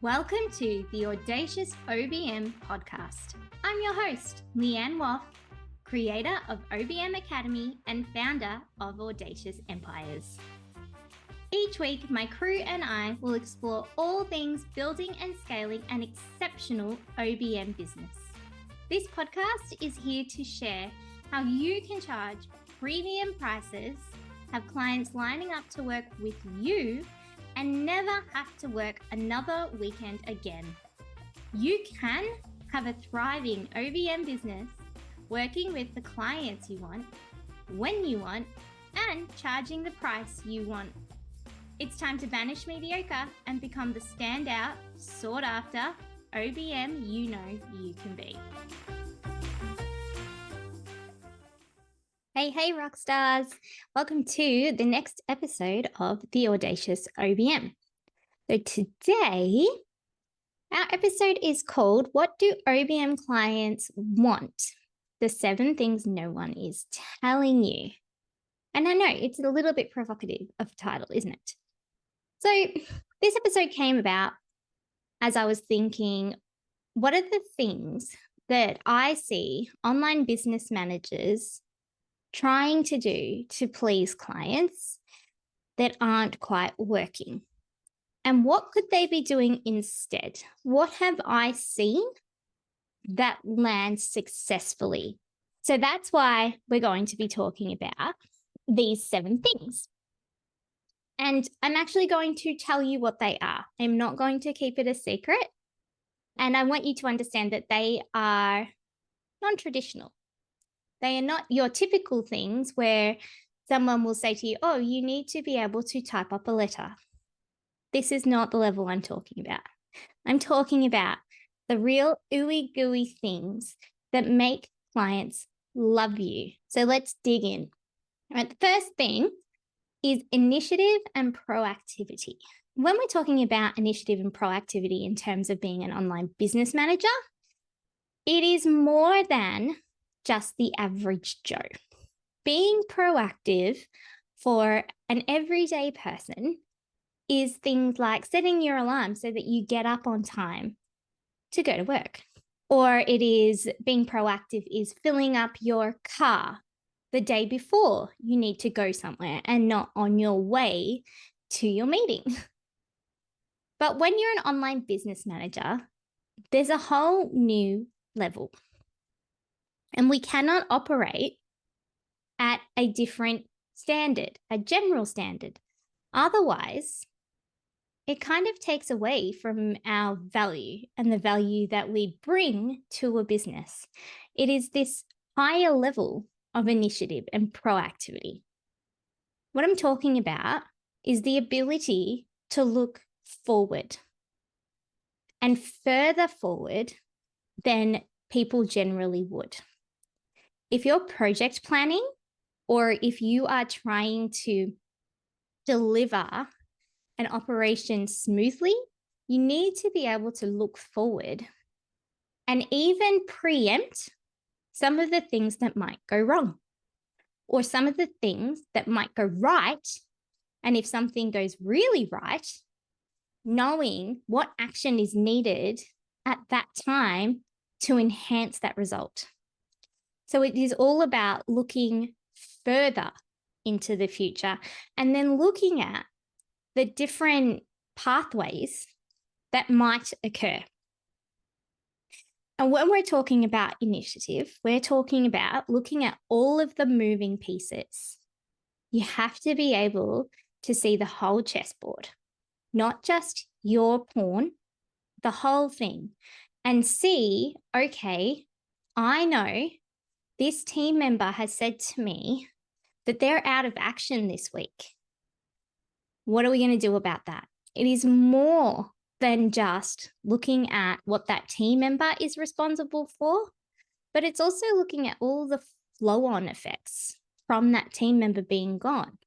Welcome to the Audacious OBM podcast. I'm your host, Leanne Woff, creator of OBM Academy and founder of Audacious Empires. Each week, my crew and I will explore all things building and scaling an exceptional OBM business. This podcast is here to share how you can charge premium prices, have clients lining up to work with you, and never have to work another weekend again. You can have a thriving OBM business, working with the clients you want, when you want, and charging the price you want. It's time to banish mediocre and become the standout, sought after OBM you know you can be. Hey, rock stars. Welcome to the next episode of the Audacious OBM. So today, our episode is called, What Do OBM Clients Want? The 7 things no one is telling you. And I know it's a little bit provocative of a title, isn't it? So this episode came about as I was thinking, what are the things that I see online business managers trying to do to please clients that aren't quite working? And what could they be doing instead? What have I seen that lands successfully? So that's why we're going to be talking about these 7 things. And I'm actually going to tell you what they are. I'm not going to keep it a secret. And I want you to understand that they are non-traditional. They are not your typical things where someone will say to you, oh, you need to be able to type up a letter. This is not the level I'm talking about. I'm talking about the real ooey gooey things that make clients love you. So let's dig in. All right, the first thing is initiative and proactivity. When we're talking about initiative and proactivity in terms of being an online business manager, it is more than just the average Joe. Being proactive for an everyday person is things like setting your alarm so that you get up on time to go to work. Or it is being proactive is filling up your car the day before you need to go somewhere and not on your way to your meeting. But when you're an online business manager, there's a whole new level. And we cannot operate at a different standard, a general standard. Otherwise, it kind of takes away from our value and the value that we bring to a business. It is this higher level of initiative and proactivity. What I'm talking about is the ability to look forward and further forward than people generally would. If you're project planning or if you are trying to deliver an operation smoothly, you need to be able to look forward and even preempt some of the things that might go wrong or some of the things that might go right. And if something goes really right, knowing what action is needed at that time to enhance that result. So it is all about looking further into the future and then looking at the different pathways that might occur. And when we're talking about initiative, we're talking about looking at all of the moving pieces. You have to be able to see the whole chessboard, not just your pawn, the whole thing, and see, okay, I know this team member has said to me that they're out of action this week. What are we going to do about that? It is more than just looking at what that team member is responsible for, but it's also looking at all the flow-on effects from that team member being gone.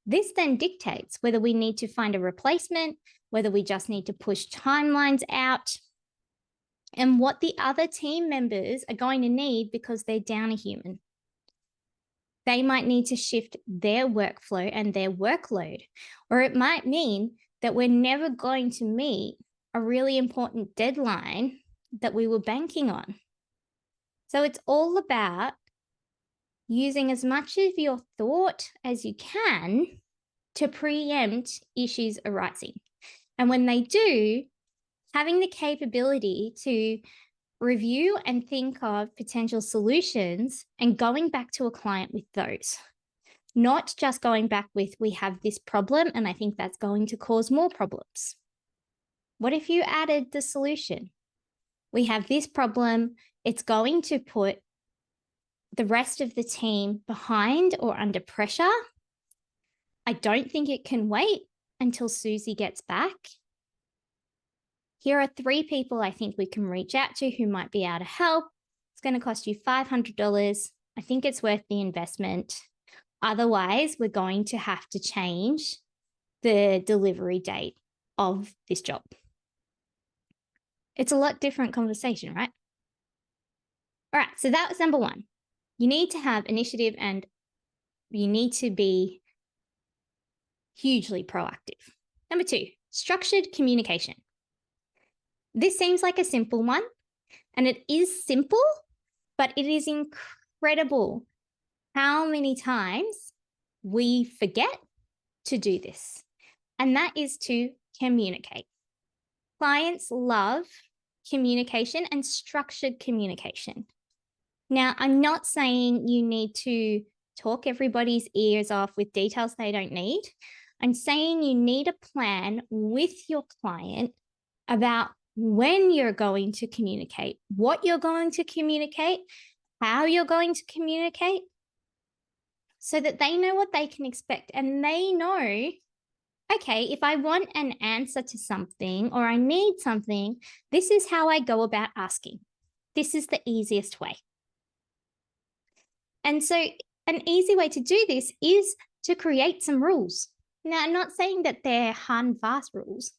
This then dictates whether we need to find a replacement, whether we just need to push timelines out, and what the other team members are going to need because they're down a human. They might need to shift their workflow and their workload, or it might mean that we're never going to meet a really important deadline that we were banking on. So it's all about using as much of your thought as you can to preempt issues arising. And when they do, having the capability to review and think of potential solutions and going back to a client with those. Not just going back with, we have this problem and I think that's going to cause more problems. What if you added the solution? We have this problem. It's going to put the rest of the team behind or under pressure. I don't think it can wait until Susie gets back. Here are 3 people I think we can reach out to who might be able to help. It's going to cost you $500. I think it's worth the investment. Otherwise, we're going to have to change the delivery date of this job. It's a lot different conversation, right? All right, so that was number 1. You need to have initiative and you need to be hugely proactive. Number 2, structured communication. This seems like a simple one, and it is simple, but it is incredible how many times we forget to do this, and that is to communicate. Clients love communication and structured communication. Now, I'm not saying you need to talk everybody's ears off with details they don't need. I'm saying you need a plan with your client about when you're going to communicate, what you're going to communicate, how you're going to communicate, so that they know what they can expect and they know, okay, if I want an answer to something or I need something, this is how I go about asking. This is the easiest way. And so an easy way to do this is to create some rules. Now, I'm not saying that they're hard and fast rules,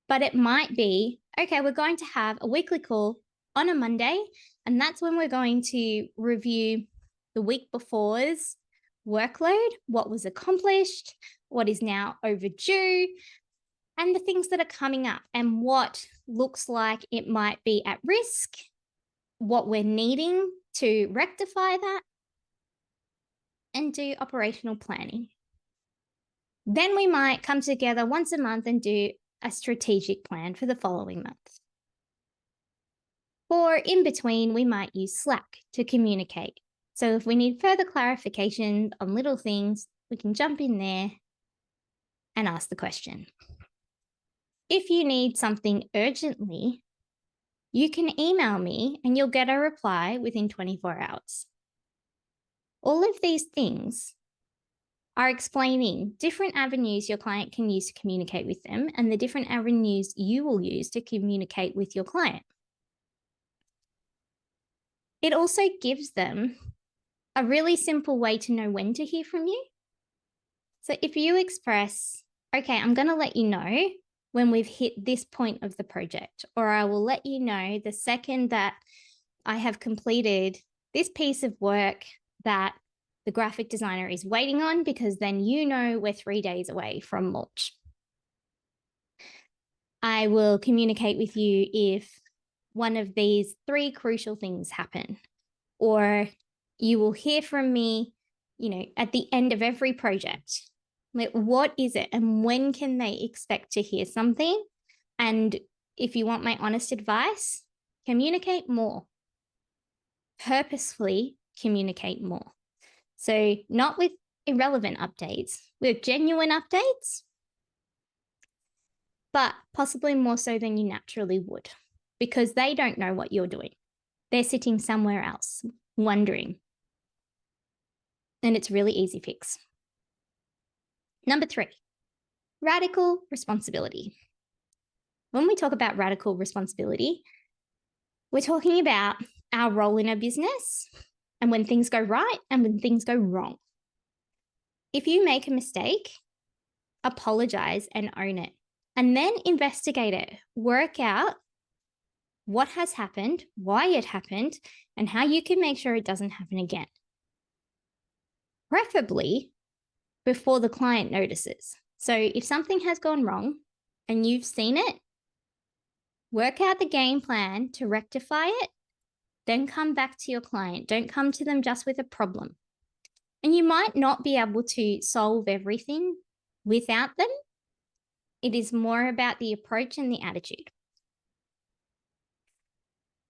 but it might be, okay, we're going to have a weekly call on a Monday, and that's when we're going to review the week before's workload, what was accomplished, what is now overdue, and the things that are coming up and what looks like it might be at risk, what we're needing to rectify that, and do operational planning. Then we might come together once a month and do a strategic plan for the following month. Or in between, we might use Slack to communicate. So if we need further clarification on little things, we can jump in there and ask the question. If you need something urgently, you can email me and you'll get a reply within 24 hours. All of these things are explaining different avenues your client can use to communicate with them and the different avenues you will use to communicate with your client. It also gives them a really simple way to know when to hear from you. So if you express, okay, I'm going to let you know when we've hit this point of the project, or I will let you know the second that I have completed this piece of work that the graphic designer is waiting on, because then you know we're 3 days away from launch. I will communicate with you if one of these 3 crucial things happen, or you will hear from me, at the end of every project. Like, what is it and when can they expect to hear something? And if you want my honest advice, communicate more. Purposefully communicate more. So not with irrelevant updates, with genuine updates, but possibly more so than you naturally would, because they don't know what you're doing. They're sitting somewhere else, wondering. And it's really easy fix. Number 3, radical responsibility. When we talk about radical responsibility, we're talking about our role in a business and when things go right and when things go wrong. If you make a mistake, apologize and own it, and then investigate it. Work out what has happened, why it happened, and how you can make sure it doesn't happen again. Preferably before the client notices. So if something has gone wrong and you've seen it, Work out the game plan to rectify it, then come back to your client. Don't come to them just with a problem. And you might not be able to solve everything without them. It is more about the approach and the attitude.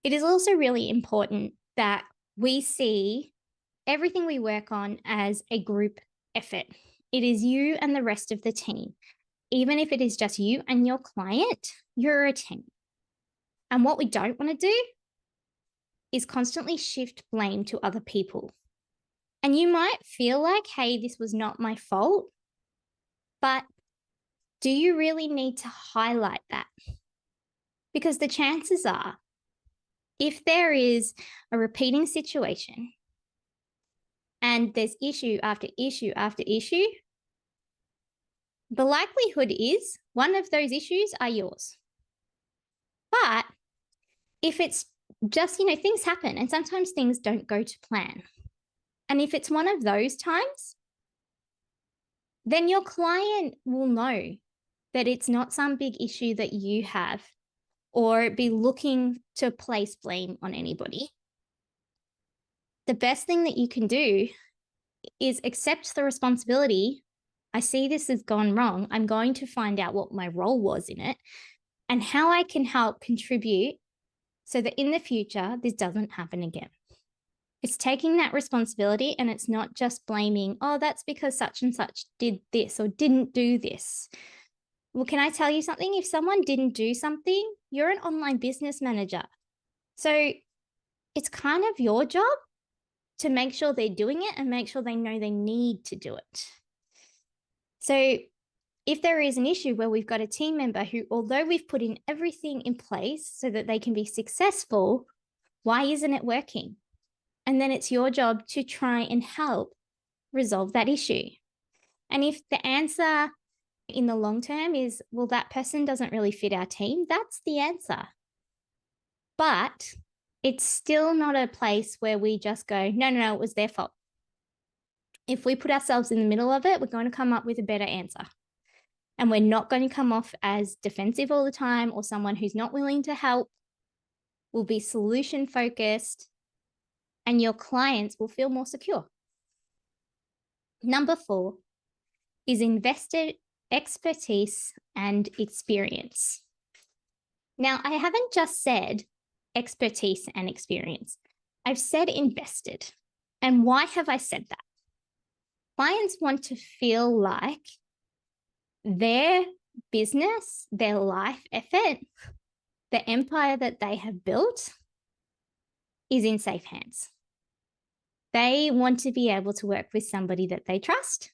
It is also really important that we see everything we work on as a group effort. It is you and the rest of the team. Even if it is just you and your client, you're a team. And what we don't want to do is constantly shift blame to other people. And you might feel like, hey, this was not my fault, but do you really need to highlight that? Because the chances are, if there is a repeating situation and there's issue after issue after issue, the likelihood is one of those issues are yours. But if it's just, things happen and sometimes things don't go to plan. And if it's one of those times, then your client will know that it's not some big issue that you have or be looking to place blame on anybody. The best thing that you can do is accept the responsibility. I see this has gone wrong. I'm going to find out what my role was in it and how I can help contribute so that in the future, this doesn't happen again. It's taking that responsibility and it's not just blaming, oh, that's because such and such did this or didn't do this. Well, can I tell you something? If someone didn't do something, you're an online business manager. So it's kind of your job to make sure they're doing it and make sure they know they need to do it. So if there is an issue where we've got a team member who, although we've put in everything in place so that they can be successful, why isn't it working? And then it's your job to try and help resolve that issue. And if the answer in the long term is, well, that person doesn't really fit our team, that's the answer. But it's still not a place where we just go, no, it was their fault. If we put ourselves in the middle of it, we're going to come up with a better answer. And we're not going to come off as defensive all the time or someone who's not willing to help. We'll be solution focused and your clients will feel more secure. Number 4 is invested expertise and experience. Now, I haven't just said expertise and experience. I've said invested. And why have I said that? Clients want to feel like their business, their life effort, the empire that they have built is in safe hands. They want to be able to work with somebody that they trust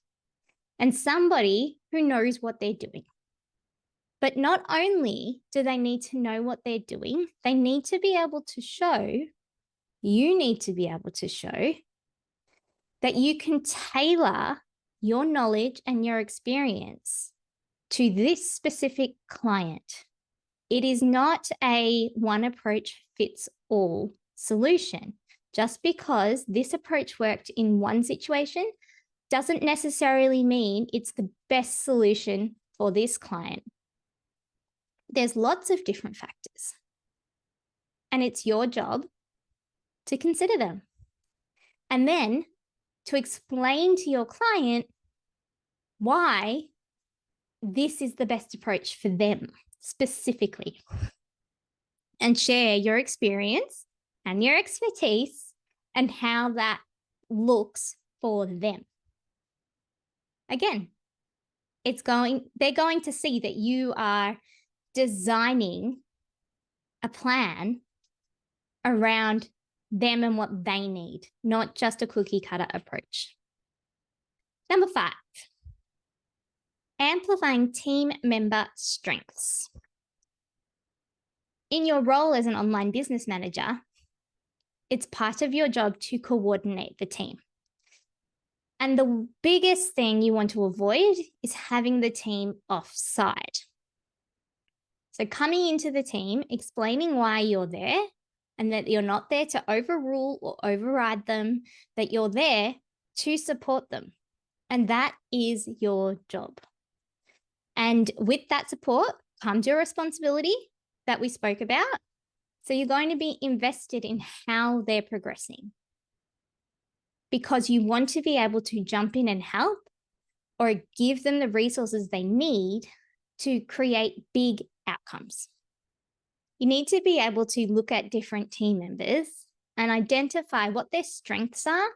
and somebody who knows what they're doing. But not only do they need to know what they're doing, they need to be able to show, you need to be able to show that you can tailor your knowledge and your experience to this specific client. It is not a one approach fits all solution. Just because this approach worked in one situation doesn't necessarily mean it's the best solution for this client. There's lots of different factors, and it's your job to consider them. And then to explain to your client why this is the best approach for them specifically, and share your experience and your expertise and how that looks for them. Again, they're going to see that you are designing a plan around them and what they need, not just a cookie cutter approach. Number 5, amplifying team member strengths. In your role as an online business manager, it's part of your job to coordinate the team. And the biggest thing you want to avoid is having the team offside. So coming into the team, explaining why you're there and that you're not there to overrule or override them, that you're there to support them. And that is your job. And with that support comes your responsibility that we spoke about. So you're going to be invested in how they're progressing because you want to be able to jump in and help or give them the resources they need to create big outcomes. You need to be able to look at different team members and identify what their strengths are,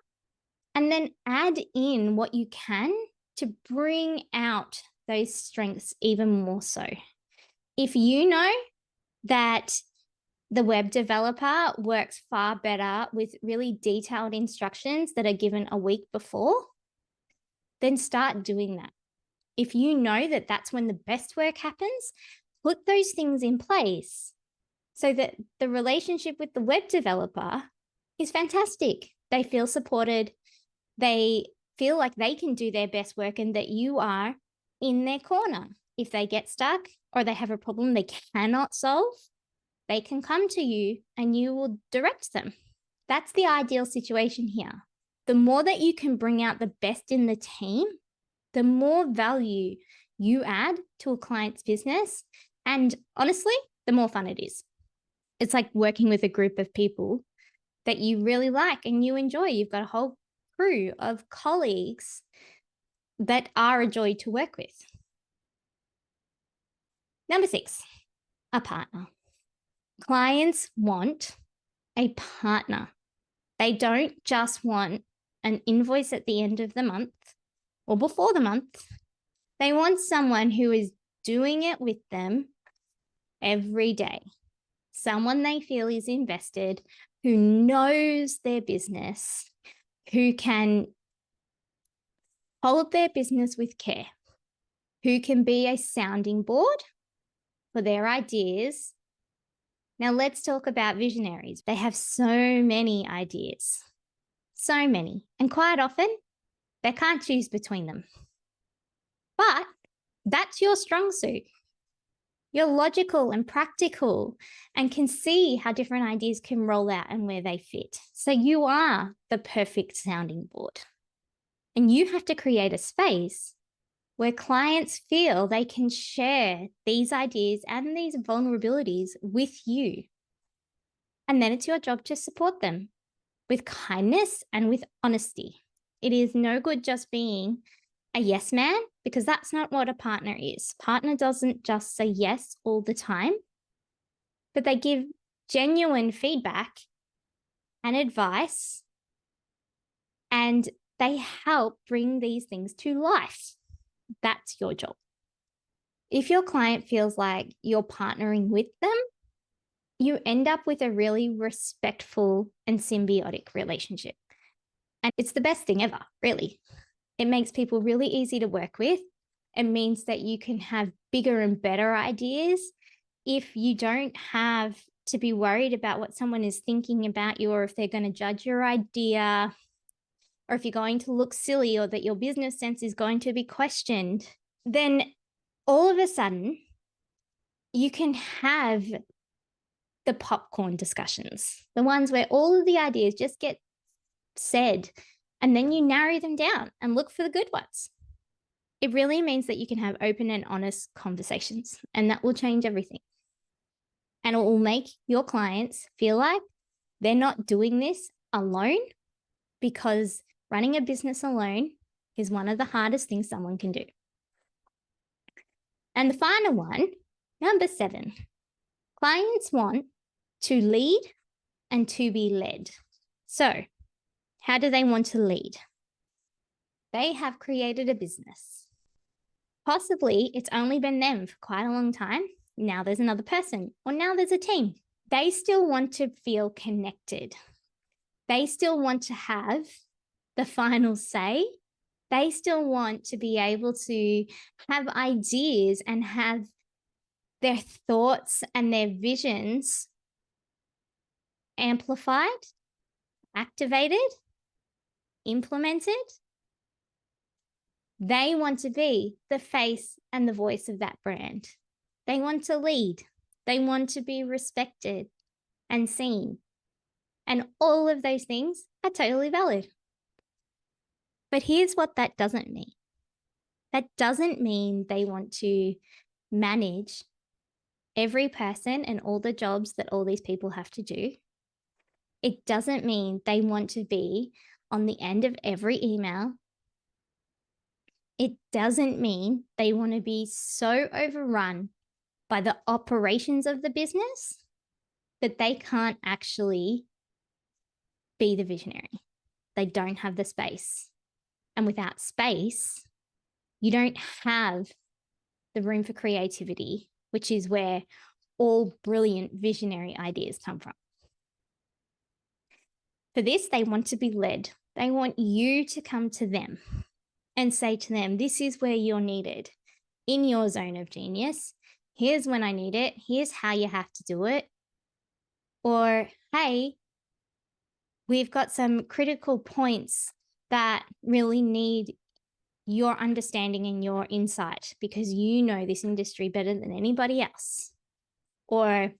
and then add in what you can to bring out those strengths even more so. If you know that the web developer works far better with really detailed instructions that are given a week before, then start doing that. If you know that that's when the best work happens, put those things in place so that the relationship with the web developer is fantastic. They feel supported. They feel like they can do their best work and that you are in their corner. If they get stuck or they have a problem they cannot solve, they can come to you and you will direct them. That's the ideal situation here. The more that you can bring out the best in the team, the more value you add to a client's business. And honestly, the more fun it is. It's like working with a group of people that you really like and you enjoy. You've got a whole crew of colleagues that are a joy to work with. Number 6, a partner. Clients want a partner. They don't just want an invoice at the end of the month or before the month. They want someone who is doing it with them every day. Someone they feel is invested, who knows their business, who can hold their business with care, who can be a sounding board for their ideas. Now let's talk about visionaries. They have so many ideas, so many, and quite often they can't choose between them. But that's your strong suit. You're logical and practical and can see how different ideas can roll out and where they fit. So you are the perfect sounding board. And you have to create a space where clients feel they can share these ideas and these vulnerabilities with you. And then it's your job to support them with kindness and with honesty. It is no good just being a yes man, because that's not what a partner is. Partner doesn't just say yes all the time, but they give genuine feedback and advice, and they help bring these things to life. That's your job. If your client feels like you're partnering with them, you end up with a really respectful and symbiotic relationship. And it's the best thing ever, really. It makes people really easy to work with. It means that you can have bigger and better ideas if you don't have to be worried about what someone is thinking about you, or if they're going to judge your idea, or if you're going to look silly, or that your business sense is going to be questioned. Then all of a sudden, you can have the popcorn discussions, the ones where all of the ideas just get said, and then you narrow them down and look for the good ones. It really means that you can have open and honest conversations, and that will change everything. And it will make your clients feel like they're not doing this alone, because running a business alone is one of the hardest things someone can do. And the final one, number 7, clients want to lead and to be led. So how do they want to lead? They have created a business. Possibly it's only been them for quite a long time. Now there's another person, or now there's a team. They still want to feel connected. They still want to have the final say. They still want to be able to have ideas and have their thoughts and their visions amplified, activated, implemented. They want to be the face and the voice of that brand. They want to lead. They want to be respected and seen. And all of those things are totally valid. But here's what that doesn't mean. That doesn't mean they want to manage every person and all the jobs that all these people have to do, it doesn't mean they want to be on the end of every email. It doesn't mean they want to be so overrun by the operations of the business that they can't actually be the visionary. They don't have the space. And without space, you don't have the room for creativity, which is where all brilliant visionary ideas come from. For this, they want to be led. They want you to come to them and say to them, this is where you're needed in your zone of genius. Here's when I need it. Here's how you have to do it. Or, hey, we've got some critical points that really need your understanding and your insight because you know this industry better than anybody else. Or,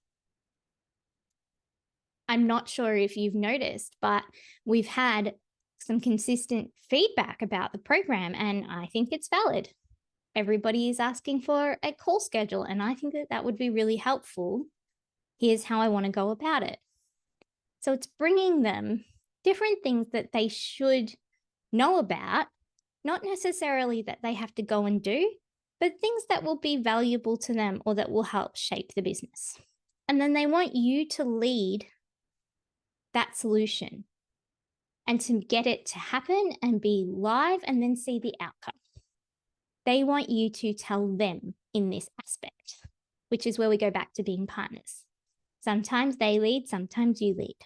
I'm not sure if you've noticed, but we've had some consistent feedback about the program, and I think it's valid. Everybody is asking for a call schedule, and I think that that would be really helpful. Here's how I want to go about it. So it's bringing them different things that they should know about, not necessarily that they have to go and do, but things that will be valuable to them or that will help shape the business. And then they want you to lead that solution and to get it to happen and be live and then see the outcome. They want you to tell them in this aspect, which is where we go back to being partners. Sometimes they lead, sometimes you lead.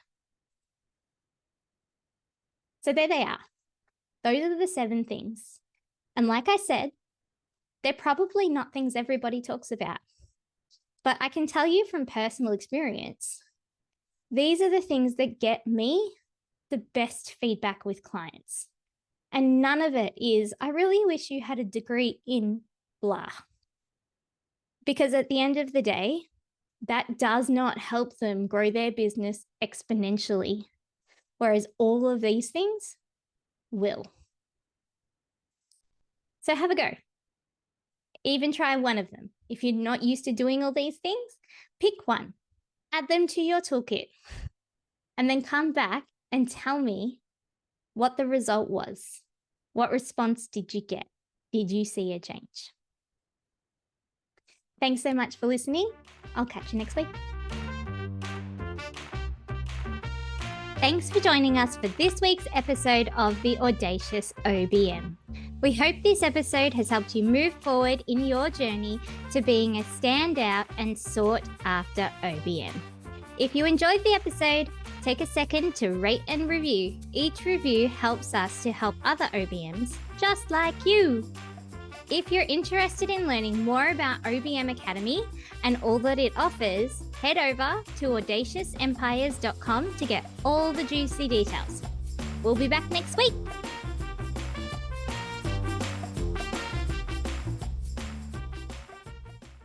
So there they are. Those are the 7 things. And like I said, they're probably not things everybody talks about. But I can tell you from personal experience, these are the things that get me the best feedback with clients. And none of it is, I really wish you had a degree in blah. Because at the end of the day, that does not help them grow their business exponentially. Whereas all of these things will. So have a go. Even try one of them. If you're not used to doing all these things, pick one, add them to your toolkit, and then come back and tell me what the result was. What response did you get? Did you see a change? Thanks so much for listening. I'll catch you next week. Thanks for joining us for this week's episode of The Audacious OBM. We hope this episode has helped you move forward in your journey to being a standout and sought after OBM. If you enjoyed the episode, take a second to rate and review. Each review helps us to help other OBMs just like you. If you're interested in learning more about OBM Academy and all that it offers, head over to audaciousempires.com to get all the juicy details. We'll be back next week.